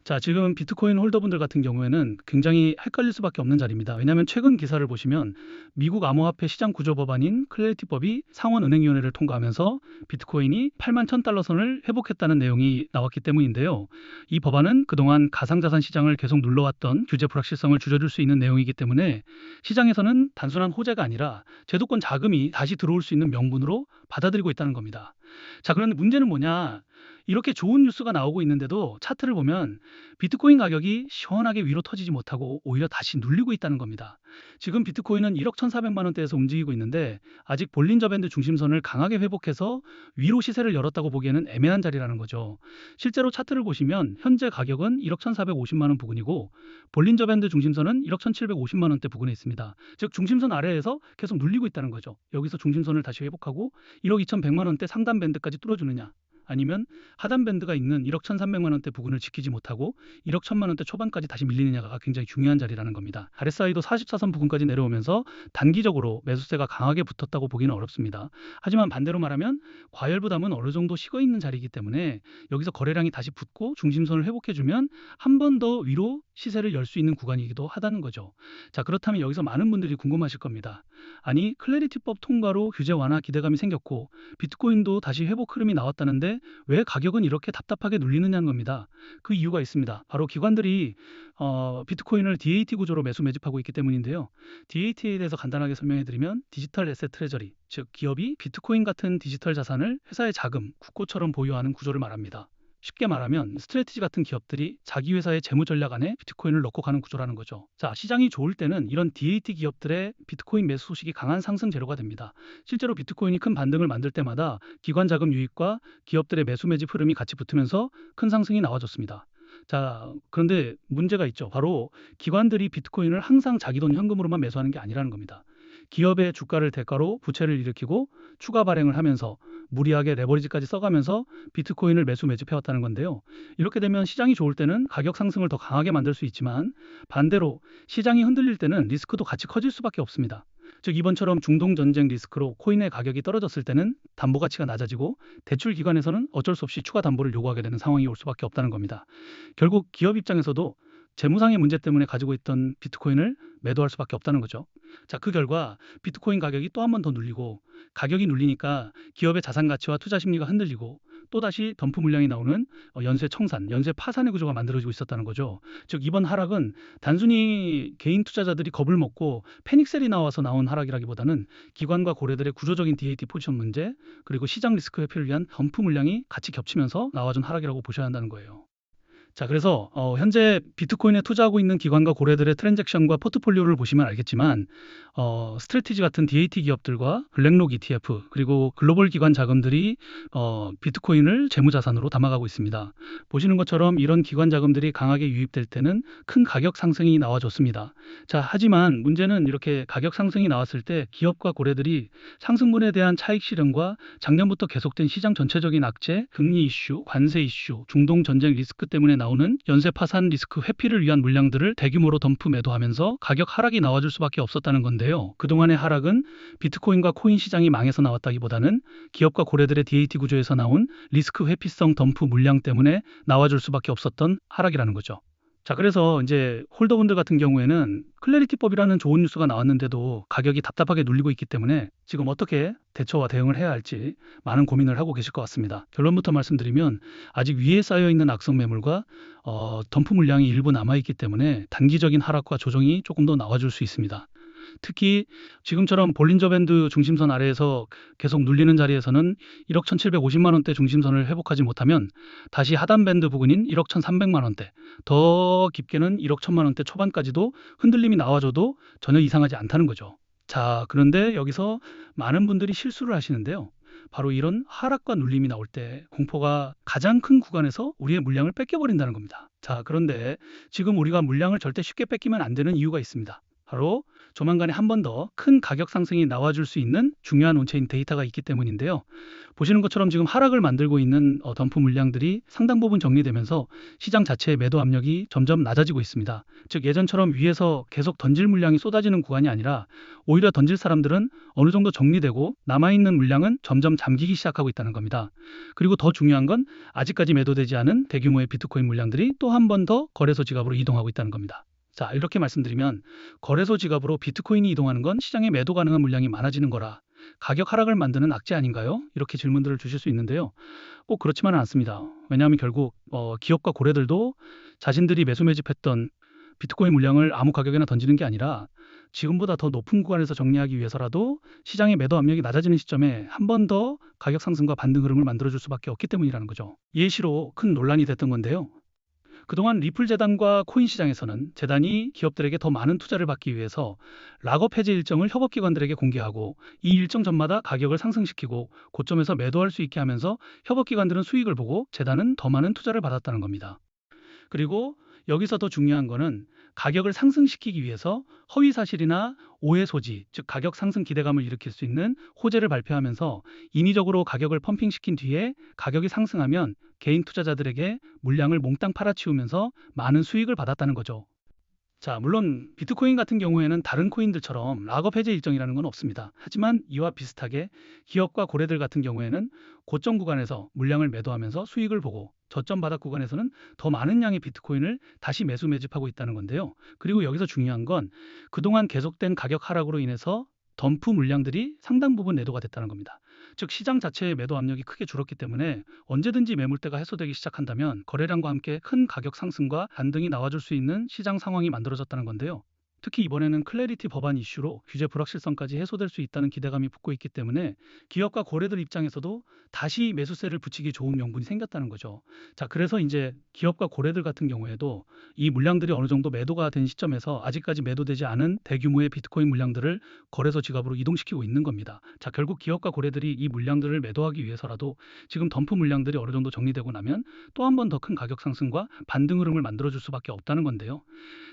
자, 지금 비트코인 홀더분들 같은 경우에는 굉장히 헷갈릴 수밖에 없는 자리입니다. 왜냐하면 최근 기사를 보시면 미국 암호화폐 시장 구조 법안인 클래리티법이 상원은행위원회를 통과하면서 비트코인이 8만 1,000달러 선을 회복했다는 내용이 나왔기 때문인데요. 이 법안은 그동안 가상자산 시장을 계속 눌러왔던 규제 불확실성을 줄여줄 수 있는 내용이기 때문에 시장에서는 단순한 호재가 아니라 제도권 자금이 다시 들어올 수 있는 명분으로 받아들이고 있다는 겁니다. 자, 그런데 문제는 뭐냐? 이렇게 좋은 뉴스가 나오고 있는데도 차트를 보면 비트코인 가격이 시원하게 위로 터지지 못하고 오히려 다시 눌리고 있다는 겁니다. 지금 비트코인은 1억 1,400만 원대에서 움직이고 있는데 아직 볼린저 밴드 중심선을 강하게 회복해서 위로 시세를 열었다고 보기에는 애매한 자리라는 거죠. 실제로 차트를 보시면 현재 가격은 1억 1,450만 원 부근이고 볼린저 밴드 중심선은 1억 1,750만 원대 부근에 있습니다. 즉 중심선 아래에서 계속 눌리고 있다는 거죠. 여기서 중심선을 다시 회복하고 1억 2,100만 원대 상단 밴드까지 뚫어주느냐, 아니면 하단 밴드가 있는 1억 1,300만 원대 부근을 지키지 못하고 1억 1,000만 원대 초반까지 다시 밀리느냐가 굉장히 중요한 자리라는 겁니다. RSI도 44선 부근까지 내려오면서 단기적으로 매수세가 강하게 붙었다고 보기는 어렵습니다. 하지만 반대로 말하면 과열 부담은 어느 정도 식어 있는 자리이기 때문에 여기서 거래량이 다시 붙고 중심선을 회복해주면 한 번 더 위로 시세를 열 수 있는 구간이기도 하다는 거죠. 자, 그렇다면 여기서 많은 분들이 궁금하실 겁니다. 아니, 클래리티법 통과로 규제 완화 기대감이 생겼고 비트코인도 다시 회복 흐름이 나왔다는데 왜 가격은 이렇게 답답하게 눌리느냐는 겁니다. 그 이유가 있습니다. 바로 기관들이 비트코인을 DAT 구조로 매수 매집하고 있기 때문인데요. DAT에 대해서 간단하게 설명해 드리면 디지털 에셋 트레저리, 즉 기업이 비트코인 같은 디지털 자산을 회사의 자금, 국고처럼 보유하는 구조를 말합니다. 쉽게 말하면 스트래티지 같은 기업들이 자기 회사의 재무 전략 안에 비트코인을 넣고 가는 구조라는 거죠. 자, 시장이 좋을 때는 이런 DAT 기업들의 비트코인 매수 소식이 강한 상승 재료가 됩니다. 실제로 비트코인이 큰 반등을 만들 때마다 기관 자금 유입과 기업들의 매수 매집 흐름이 같이 붙으면서 큰 상승이 나와줬습니다. 자, 그런데 문제가 있죠. 바로 기관들이 비트코인을 항상 자기 돈 현금으로만 매수하는 게 아니라는 겁니다. 기업의 주가를 대가로 부채를 일으키고 추가 발행을 하면서 무리하게 레버리지까지 써가면서 비트코인을 매수 매집해왔다는 건데요. 이렇게 되면 시장이 좋을 때는 가격 상승을 더 강하게 만들 수 있지만 반대로 시장이 흔들릴 때는 리스크도 같이 커질 수밖에 없습니다. 즉 이번처럼 중동 전쟁 리스크로 코인의 가격이 떨어졌을 때는 담보 가치가 낮아지고 대출 기관에서는 어쩔 수 없이 추가 담보를 요구하게 되는 상황이 올 수밖에 없다는 겁니다. 결국 기업 입장에서도 재무상의 문제 때문에 가지고 있던 비트코인을 매도할 수밖에 없다는 거죠. 자, 그 결과 비트코인 가격이 또 한 번 더 눌리고 가격이 눌리니까 기업의 자산 가치와 투자 심리가 흔들리고 또다시 덤프 물량이 나오는 연쇄 청산, 연쇄 파산의 구조가 만들어지고 있었다는 거죠. 즉 이번 하락은 단순히 개인 투자자들이 겁을 먹고 패닉셀이 나와서 나온 하락이라기보다는 기관과 고래들의 구조적인 DAT 포지션 문제, 그리고 시장 리스크 회피를 위한 덤프 물량이 같이 겹치면서 나와준 하락이라고 보셔야 한다는 거예요. 자, 그래서 현재 비트코인에 투자하고 있는 기관과 고래들의 트랜잭션과 포트폴리오를 보시면 알겠지만 스트래티지 같은 DAT 기업들과 블랙록 ETF 그리고 글로벌 기관 자금들이 비트코인을 재무자산으로 담아가고 있습니다. 보시는 것처럼 이런 기관 자금들이 강하게 유입될 때는 큰 가격 상승이 나와줬습니다. 자, 하지만 문제는 이렇게 가격 상승이 나왔을 때 기업과 고래들이 상승분에 대한 차익 실현과 작년부터 계속된 시장 전체적인 악재, 금리 이슈, 관세 이슈, 중동 전쟁 리스크 때문에 나오는 연쇄 파산 리스크 회피를 위한 물량들을 대규모로 덤프 매도하면서 가격 하락이 나와줄 수밖에 없었다는 건데요. 그동안의 하락은 비트코인과 코인 시장이 망해서 나왔다기보다는 기업과 고래들의 DAT 구조에서 나온 리스크 회피성 덤프 물량 때문에 나와줄 수밖에 없었던 하락이라는 거죠. 자, 그래서 이제 홀더분들 같은 경우에는 클래리티법이라는 좋은 뉴스가 나왔는데도 가격이 답답하게 눌리고 있기 때문에 지금 어떻게 대처와 대응을 해야 할지 많은 고민을 하고 계실 것 같습니다. 결론부터 말씀드리면 아직 위에 쌓여 있는 악성 매물과 덤프 물량이 일부 남아 있기 때문에 단기적인 하락과 조정이 조금 더 나와줄 수 있습니다. 특히 지금처럼 볼린저 밴드 중심선 아래에서 계속 눌리는 자리에서는 1억 1,750만 원대 중심선을 회복하지 못하면 다시 하단 밴드 부근인 1억 1,300만 원대, 더 깊게는 1억 1,000만 원대 초반까지도 흔들림이 나와줘도 전혀 이상하지 않다는 거죠. 자, 그런데 여기서 많은 분들이 실수를 하시는데요. 바로 이런 하락과 눌림이 나올 때 공포가 가장 큰 구간에서 우리의 물량을 뺏겨버린다는 겁니다. 자, 그런데 지금 우리가 물량을 절대 쉽게 뺏기면 안 되는 이유가 있습니다. 바로 조만간에 한 번 더 큰 가격 상승이 나와줄 수 있는 중요한 온체인 데이터가 있기 때문인데요. 보시는 것처럼 지금 하락을 만들고 있는 덤프 물량들이 상당 부분 정리되면서 시장 자체의 매도 압력이 점점 낮아지고 있습니다. 즉 예전처럼 위에서 계속 던질 물량이 쏟아지는 구간이 아니라 오히려 던질 사람들은 어느 정도 정리되고 남아있는 물량은 점점 잠기기 시작하고 있다는 겁니다. 그리고 더 중요한 건 아직까지 매도되지 않은 대규모의 비트코인 물량들이 또 한 번 더 거래소 지갑으로 이동하고 있다는 겁니다. 자, 이렇게 말씀드리면 거래소 지갑으로 비트코인이 이동하는 건 시장에 매도 가능한 물량이 많아지는 거라 가격 하락을 만드는 악재 아닌가요? 이렇게 질문들을 주실 수 있는데요. 꼭 그렇지만은 않습니다. 왜냐하면 결국 기업과 고래들도 자신들이 매수 매집했던 비트코인 물량을 아무 가격에나 던지는 게 아니라 지금보다 더 높은 구간에서 정리하기 위해서라도 시장의 매도 압력이 낮아지는 시점에 한 번 더 가격 상승과 반등 흐름을 만들어줄 수밖에 없기 때문이라는 거죠. 예시로 큰 논란이 됐던 건데요. 그동안 리플 재단과 코인 시장에서는 재단이 기업들에게 더 많은 투자를 받기 위해서 락업 해제 일정을 협업기관들에게 공개하고 이 일정 전마다 가격을 상승시키고 고점에서 매도할 수 있게 하면서 협업기관들은 수익을 보고 재단은 더 많은 투자를 받았다는 겁니다. 그리고 여기서 더 중요한 거는 가격을 상승시키기 위해서 허위 사실이나 오해 소지, 즉 가격 상승 기대감을 일으킬 수 있는 호재를 발표하면서 인위적으로 가격을 펌핑시킨 뒤에 가격이 상승하면 개인 투자자들에게 물량을 몽땅 팔아치우면서 많은 수익을 받았다는 거죠. 자, 물론 비트코인 같은 경우에는 다른 코인들처럼 락업 해제 일정이라는 건 없습니다. 하지만 이와 비슷하게 기업과 고래들 같은 경우에는 고점 구간에서 물량을 매도하면서 수익을 보고 저점 바닥 구간에서는 더 많은 양의 비트코인을 다시 매수 매집하고 있다는 건데요. 그리고 여기서 중요한 건 그동안 계속된 가격 하락으로 인해서 덤프 물량들이 상당 부분 매도가 됐다는 겁니다. 즉 시장 자체의 매도 압력이 크게 줄었기 때문에 언제든지 매물대가 해소되기 시작한다면 거래량과 함께 큰 가격 상승과 반등이 나와줄 수 있는 시장 상황이 만들어졌다는 건데요. 특히 이번에는 클래리티 법안 이슈로 규제 불확실성까지 해소될 수 있다는 기대감이 붙고 있기 때문에 기업과 고래들 입장에서도 다시 매수세를 붙이기 좋은 명분이 생겼다는 거죠. 자, 그래서 이제 기업과 고래들 같은 경우에도 이 물량들이 어느 정도 매도가 된 시점에서 아직까지 매도되지 않은 대규모의 비트코인 물량들을 거래소 지갑으로 이동시키고 있는 겁니다. 자, 결국 기업과 고래들이 이 물량들을 매도하기 위해서라도 지금 덤프 물량들이 어느 정도 정리되고 나면 또 한 번 더 큰 가격 상승과 반등 흐름을 만들어줄 수밖에 없다는 건데요.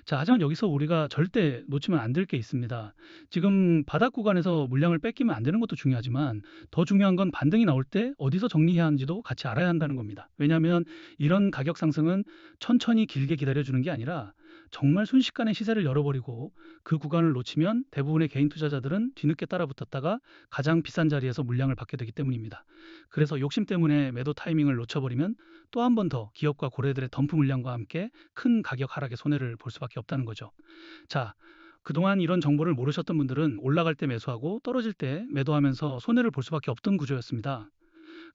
자, 하지만 여기서 우리가 절대 놓치면 안 될 게 있습니다. 지금 바닥 구간에서 물량을 뺏기면 안 되는 것도 중요하지만 더 중요한 건 반등이 나올 때 어디서 정리해야 하는지도 같이 알아야 한다는 겁니다. 왜냐하면 이런 가격 상승은 천천히 길게 기다려주는 게 아니라 정말 순식간에 시세를 열어버리고 그 구간을 놓치면 대부분의 개인 투자자들은 뒤늦게 따라붙었다가 가장 비싼 자리에서 물량을 받게 되기 때문입니다. 그래서 욕심 때문에 매도 타이밍을 놓쳐버리면 또 한 번 더 기업과 고래들의 덤프 물량과 함께 큰 가격 하락의 손해를 볼 수밖에 없다는 거죠. 자, 그동안 이런 정보를 모르셨던 분들은 올라갈 때 매수하고 떨어질 때 매도하면서 손해를 볼 수밖에 없던 구조였습니다.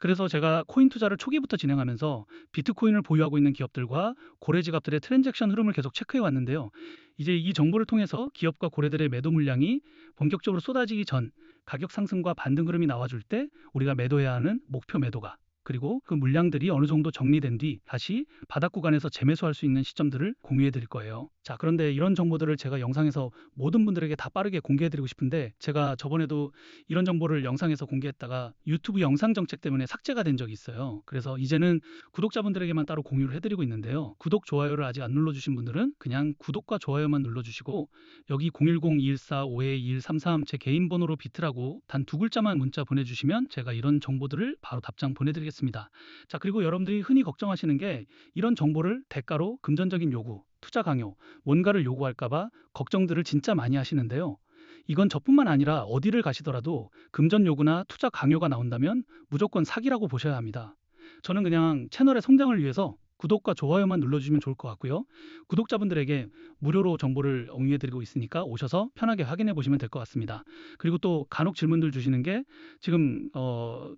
그래서 제가 코인 투자를 초기부터 진행하면서 비트코인을 보유하고 있는 기업들과 고래 지갑들의 트랜잭션 흐름을 계속 체크해 왔는데요. 이제 이 정보를 통해서 기업과 고래들의 매도 물량이 본격적으로 쏟아지기 전 가격 상승과 반등 흐름이 나와줄 때 우리가 매도해야 하는 목표 매도가 그리고 그 물량들이 어느 정도 정리된 뒤 다시 바닥 구간에서 재매수할 수 있는 시점들을 공유해 드릴 거예요. 자, 그런데 이런 정보들을 제가 영상에서 모든 분들에게 다 빠르게 공개해 드리고 싶은데 제가 저번에도 이런 정보를 영상에서 공개했다가 유튜브 영상 정책 때문에 삭제가 된 적이 있어요. 그래서 이제는 구독자분들에게만 따로 공유를 해드리고 있는데요. 구독, 좋아요를 아직 안 눌러주신 분들은 그냥 구독과 좋아요만 눌러주시고 여기 010-214-52133 제 개인 번호로 비트라고 단 두 글자만 문자 보내주시면 제가 이런 정보들을 바로 답장 보내드리겠습니다. 자, 그리고 여러분들이 흔히 걱정하시는 게 이런 정보를 대가로 금전적인 요구, 투자 강요, 뭔가를 요구할까봐 걱정들을 진짜 많이 하시는데요. 이건 저뿐만 아니라 어디를 가시더라도 금전 요구나 투자 강요가 나온다면 무조건 사기라고 보셔야 합니다. 저는 그냥 채널의 성장을 위해서 구독과 좋아요만 눌러주시면 좋을 것 같고요. 구독자분들에게 무료로 정보를 공유해드리고 있으니까 오셔서 편하게 확인해 보시면 될 것 같습니다. 그리고 또 간혹 질문들 주시는 게 지금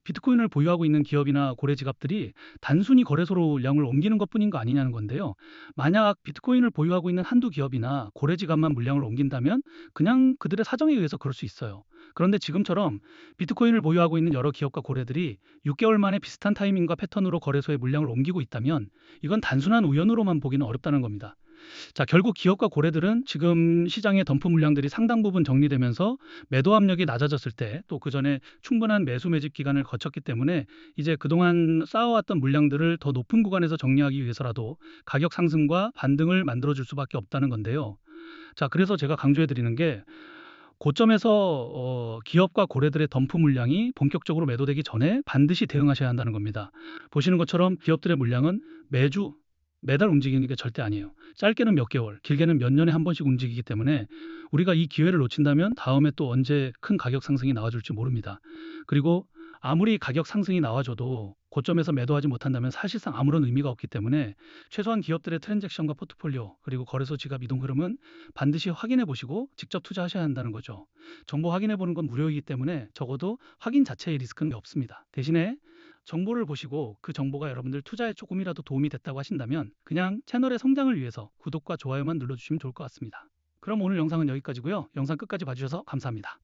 비트코인을 보유하고 있는 기업이나 고래 지갑들이 단순히 거래소로 물량을 옮기는 것뿐인 거 아니냐는 건데요. 만약 비트코인을 보유하고 있는 한두 기업이나 고래 지갑만 물량을 옮긴다면 그냥 그들의 사정에 의해서 그럴 수 있어요. 그런데 지금처럼 비트코인을 보유하고 있는 여러 기업과 고래들이 6개월 만에 비슷한 타이밍과 패턴으로 거래소에 물량을 옮기고 있다면 이건 단순한 우연으로만 보기는 어렵다는 겁니다. 자, 결국 기업과 고래들은 지금 시장의 덤프 물량들이 상당 부분 정리되면서 매도 압력이 낮아졌을 때 또 그 전에 충분한 매수 매집 기간을 거쳤기 때문에 이제 그동안 쌓아왔던 물량들을 더 높은 구간에서 정리하기 위해서라도 가격 상승과 반등을 만들어줄 수밖에 없다는 건데요. 자, 그래서 제가 강조해 드리는 게 고점에서 기업과 고래들의 덤프 물량이 본격적으로 매도되기 전에 반드시 대응하셔야 한다는 겁니다. 보시는 것처럼 기업들의 물량은 매달 움직이는 게 절대 아니에요. 짧게는 몇 개월, 길게는 몇 년에 한 번씩 움직이기 때문에 우리가 이 기회를 놓친다면 다음에 또 언제 큰 가격 상승이 나와줄지 모릅니다. 그리고 아무리 가격 상승이 나와줘도 고점에서 매도하지 못한다면 사실상 아무런 의미가 없기 때문에 최소한 기업들의 트랜잭션과 포트폴리오 그리고 거래소 지갑 이동 흐름은 반드시 확인해 보시고 직접 투자하셔야 한다는 거죠. 정보 확인해 보는 건 무료이기 때문에 적어도 확인 자체의 리스크는 없습니다. 대신에 정보를 보시고 그 정보가 여러분들 투자에 조금이라도 도움이 됐다고 하신다면 그냥 채널의 성장을 위해서 구독과 좋아요만 눌러주시면 좋을 것 같습니다. 그럼 오늘 영상은 여기까지고요. 영상 끝까지 봐주셔서 감사합니다.